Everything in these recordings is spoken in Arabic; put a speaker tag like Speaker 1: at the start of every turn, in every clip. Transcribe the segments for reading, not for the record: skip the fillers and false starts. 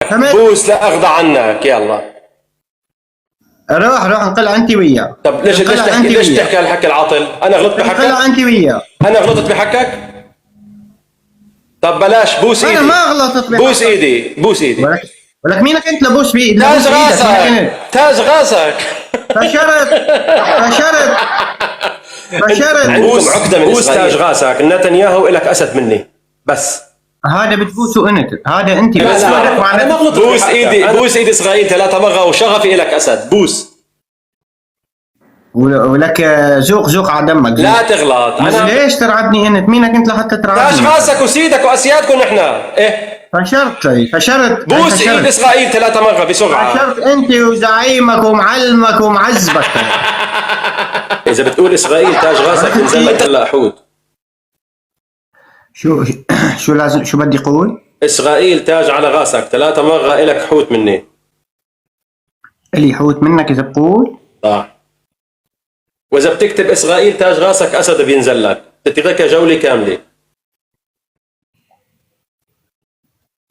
Speaker 1: بوس لا اخذ عنك يلا.
Speaker 2: روح انقلع انت وياه.
Speaker 1: طب ليش تحكي هالحكي العاطل؟ انا غلطت بحكك؟
Speaker 2: انقلع انت وياه.
Speaker 1: انا غلطت بحكك؟ طب بلاش بوس ايدي.
Speaker 2: انا ما غلطت بحكك.
Speaker 1: بوس ايدي.
Speaker 2: ولك مينك انت لبوس بايدك؟
Speaker 1: تاج راسك تاج راسك.
Speaker 2: فشرت
Speaker 1: عندكم عقدة من بوس تاج راسك. نتنياهو إلك أسد مني بس.
Speaker 2: هذا بتبوسه انت، هذا انت.
Speaker 1: انا ما غلطت. بوس ايدي اسرائيل 3 مرة وشغفي إلك أسد. بوس.
Speaker 2: ولك ذوق على دمك.
Speaker 1: لا تغلط.
Speaker 2: انا ليش ترعبني انت؟ مينك انت لحتى ترعبني؟
Speaker 1: تاج راسك وسيدك واسيادكم نحن. ايه
Speaker 2: فشرت.
Speaker 1: بوس ايد اسرائيل 3 مرة بسرعة.
Speaker 2: فشرت انت وزعيمك ومعلمك ومعذبك.
Speaker 1: اذا بتقول اسرائيل تاج راسك بنزل لك هلا حوت.
Speaker 2: شو لازم، شو بدي اقول؟
Speaker 1: اسرائيل تاج على راسك 3 مرة إلك حوت مني.
Speaker 2: الي حوت منك اذا بقول؟
Speaker 1: صح. واذا بتكتب اسرائيل تاج راسك اسد بينزل لك. بتتركها جولة كاملة.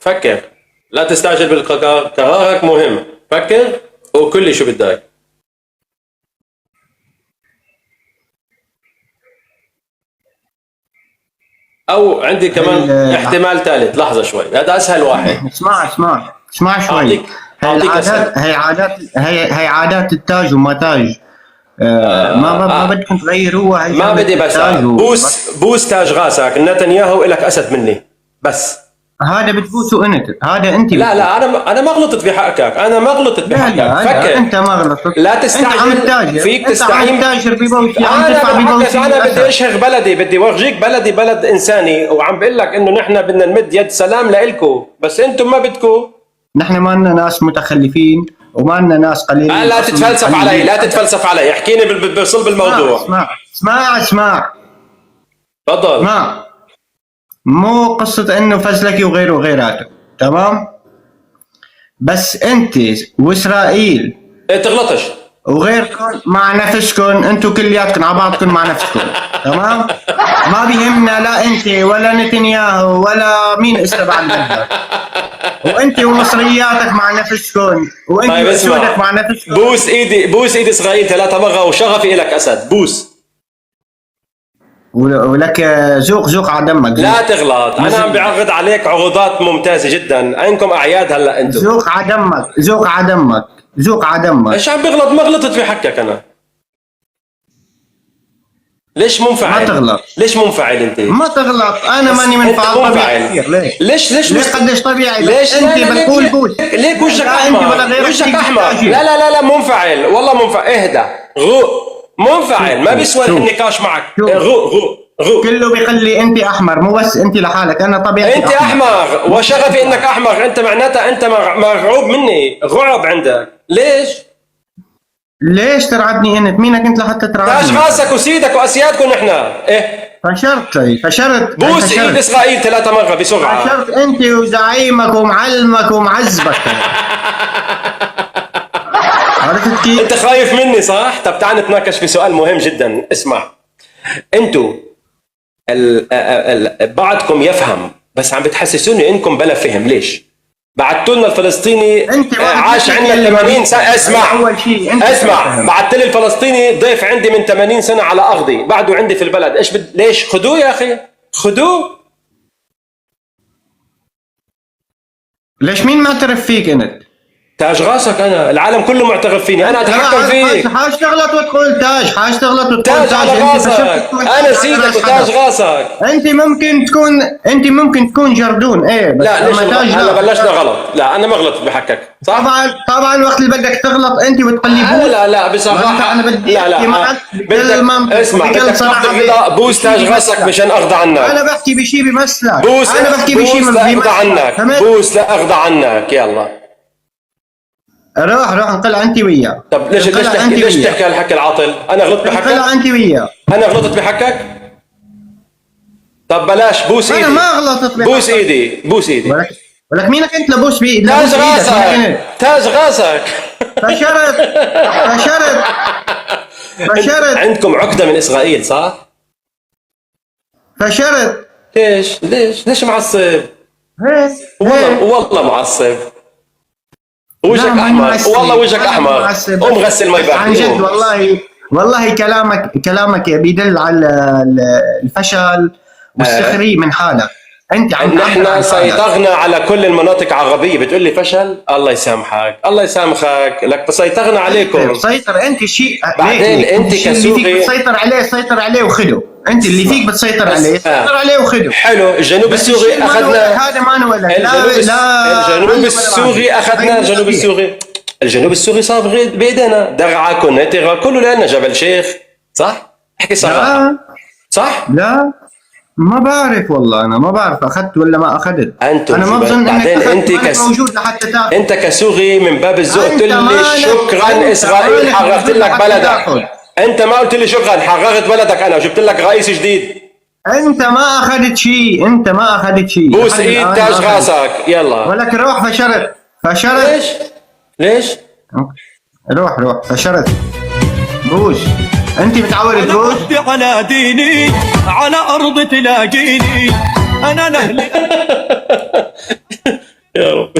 Speaker 1: فكر، لا تستعجل بالقرار، قرارك مهم. فكر وقل لي شو بدك. او عندي كمان احتمال ثالث. لحظة شوي، هذا اسهل واحد.
Speaker 2: اسمع شوي. هي عادات التاج وما تاج. ما بدكم تغيروها.
Speaker 1: ما بدي بس بوس تاج راسك. نتنياهو إلك أسد مني بس.
Speaker 2: هذا بتبوسه انت.
Speaker 1: لا انا ما غلطت بحقك. انا ما غلطت بحقك. فكر.
Speaker 2: انت ما غلطت.
Speaker 1: لا تستعجل. فيك تستعين. انا بدي اشهر بلدي. بدي ورجيك بلدي بلد انساني. وعم بقول لك انه نحن بدنا نمد يد سلام لإلكم، بس انتم ما بدكم.
Speaker 2: نحن ما لنا ناس متخلفين وما لنا ناس قليلين.
Speaker 1: لا تتفلسف علي. احكيني بصلب الموضوع.
Speaker 2: اسمع
Speaker 1: تفضل.
Speaker 2: مو قصة انه فزلكي وغيراته، تمام؟ بس انت واسرائيل
Speaker 1: تغلطش
Speaker 2: وغيركم مع نفسكم. انتم كلياتكم على بعضكم مع نفسكم، تمام؟ ما بيهمنا لا انت ولا نتنياهو ولا مين اسمه بعد منك. وانت ومصرياتك مع نفسكم، وانت واسودك مع نفسكم.
Speaker 1: بوس ايدي اسرائيل 3 مرة وشغفي إلك أسد. بوس.
Speaker 2: ولك ذوق على دمك.
Speaker 1: لا تغلط. انا عم بعرض عليك عروضات ممتازه جدا. عندكم اعياد هلا انتم.
Speaker 2: ذوق على دمك.
Speaker 1: ايش عم بغلط؟ ما غلطت في حقك انا. ليش منفعل؟
Speaker 2: ما تغلط.
Speaker 1: ليش منفعل انت؟
Speaker 2: ما تغلط. انا ماني منفعل. طبيعي. ليش قديش طبيعي؟
Speaker 1: ليش
Speaker 2: انت بتقول بوس؟
Speaker 1: ليك وجهك احمر. وجهك احمر. لا منفعل. والله منفعل. اهدى. منفعل. ما بيسوى النقاش معك. غو
Speaker 2: كله بيقلي انت احمر. مو بس انت لحالك، انا طبيعتي
Speaker 1: انت احمر وشغفي انك احمر. انت معناتها انت مرعوب مني. رعب عندك. ليش
Speaker 2: ترعبني انت؟ مينك انت لحتى ترعبني؟
Speaker 1: تاج راسك وسيدك واسيادكم نحن. ايه
Speaker 2: فشرت.
Speaker 1: بوس ايد اسرائيل 3 مرة بسرعة.
Speaker 2: فشرت انت وزعيمك ومعلمك ومعذبك. عرفت كيف؟
Speaker 1: انت خايف مني صح؟ طب تعال نتناقش في سؤال مهم جدا. اسمع، انتوا بعضكم يفهم بس عم بتحسسوني انكم بلا فهم. ليش؟ بعتوا لنا الفلسطيني عاش عندنا 80 سنة. اسمع بعت لي الفلسطيني ضيف عندي من 80 سنة على أرضي، بعده عندي في البلد. ليش؟ خدوه يا أخي، خدوه.
Speaker 2: ليش مين معترف فيك انت؟
Speaker 1: تاج راسك. انا العالم كله معترف فيني. انا اتحكم فيك.
Speaker 2: حاج تغلط وتقول تاج
Speaker 1: على راسك. انا سيدك وتاج راسك.
Speaker 2: انت ممكن تكون جردون. ايه بس
Speaker 1: لا ليش هلا بلشنا غلط. لا انا ما غلطت بحكك صح.
Speaker 2: طبعا وقت اللي بدك تغلط انت وتقلي بوس.
Speaker 1: لا بصراحه انا بدي اسمع بدك تاخذ بوس تاج راسك مشان اخذ عنك.
Speaker 2: انا بحكي بشيء بمثلك.
Speaker 1: انا بحكي بشيء بمثلك عنك. بوس لا اخذ عنك. يلا
Speaker 2: روح انقلع انت وياه.
Speaker 1: طب ليش تحكي هالحكي العاطل؟ انا غلطت بحقك؟
Speaker 2: انقلع انت وياه.
Speaker 1: انا غلطت بحقك؟ طب بلاش بوس ايدي.
Speaker 2: انا ما غلطت بحقك.
Speaker 1: بوس ايدي.
Speaker 2: ولك مينك انت لبوس بايدك؟
Speaker 1: تاج راسك.
Speaker 2: فشرت.
Speaker 1: عندكم عقدة من اسرائيل صح؟
Speaker 2: فشرت.
Speaker 1: ليش معصب؟ والله معصب. وجهك
Speaker 2: لا، ماني
Speaker 1: احمر
Speaker 2: معسب.
Speaker 1: والله، وجهك
Speaker 2: ماني
Speaker 1: احمر.
Speaker 2: معسب.
Speaker 1: قوم غسل مي
Speaker 2: بس عن
Speaker 1: باردة،
Speaker 2: جد
Speaker 1: قوم.
Speaker 2: والله كلامك بيدل على الفشل والسخرية من حالك. انت عم تعبر
Speaker 1: نحن
Speaker 2: عن حالك.
Speaker 1: سيطرنا على كل المناطق العربية، بتقول لي فشل؟ الله يسامحك، الله يسامحك، لك سيطرنا عليكم.
Speaker 2: سيطر انت شيء.
Speaker 1: بعدين
Speaker 2: ليك
Speaker 1: انت
Speaker 2: الشيء اللي فيك
Speaker 1: كسوري.
Speaker 2: بتسيطر عليه، سيطر عليه وخده. انت اللي
Speaker 1: اسمع.
Speaker 2: فيك بتسيطر
Speaker 1: بس
Speaker 2: عليه، سيطر عليه وخده.
Speaker 1: حلو، الجنوب
Speaker 2: بس
Speaker 1: السوري
Speaker 2: الشيء ما نولك،
Speaker 1: اخذنا.
Speaker 2: هذا ما نولك.
Speaker 1: الجنوب السوري اخذنا، الجنوب السوري. الجنوب السوري صار بايدينا، درعا، كونيترا، كله لنا، جبل شيخ، صح؟ احكي صراحة.
Speaker 2: لا
Speaker 1: صح؟
Speaker 2: لا، ما بعرف والله، انا ما بعرف اخذت ولا ما اخذت.
Speaker 1: انتم
Speaker 2: انا ما
Speaker 1: شو
Speaker 2: بظن انك
Speaker 1: بعدين
Speaker 2: اخذت، مانك موجود لحتى تاخذ.
Speaker 1: انت كسوري من باب الذوق قلت
Speaker 2: أنت
Speaker 1: لي
Speaker 2: مالك-
Speaker 1: شكرا
Speaker 2: أنت
Speaker 1: اسرائيل،
Speaker 2: مالك
Speaker 1: حررت
Speaker 2: موجود
Speaker 1: لك
Speaker 2: لحتى
Speaker 1: بلدك.
Speaker 2: تاخذ.
Speaker 1: انت ما قلت لي شكرا، حررت بلدك انا وجبت لك رئيس جديد.
Speaker 2: انت ما اخذت شيء، انت ما اخذت شيء.
Speaker 1: بوس
Speaker 2: لحد
Speaker 1: ايد
Speaker 2: الآن
Speaker 1: تاج
Speaker 2: ما أخذت.
Speaker 1: راسك، يلا.
Speaker 2: ولك روح، فشلت.
Speaker 1: ليش؟
Speaker 2: روح فشلت. بوس، انت متعود تبوس.
Speaker 3: أنا على ديني، على أرض تلاقيني، أنا لأهلي.
Speaker 1: يا رب.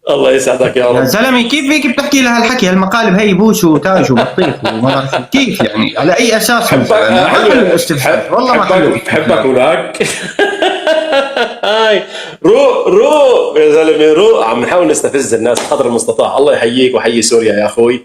Speaker 1: الله يسعدك يا
Speaker 2: يا
Speaker 1: رب.
Speaker 2: زلمه، كيف هيك بتحكي لها الحكي؟ هالمقالب هي بوس وتاج وبطيخ وما بعرف شو. كيف يعني؟ على اي اساس؟ ما حلو الاستفسار، والله ما حلو.
Speaker 1: بحبك ولاك. هاي روق يا زلمه، روق. عم نحاول نستفز الناس قدر المستطاع. الله يحييك ويحيي سوريا يا اخوي.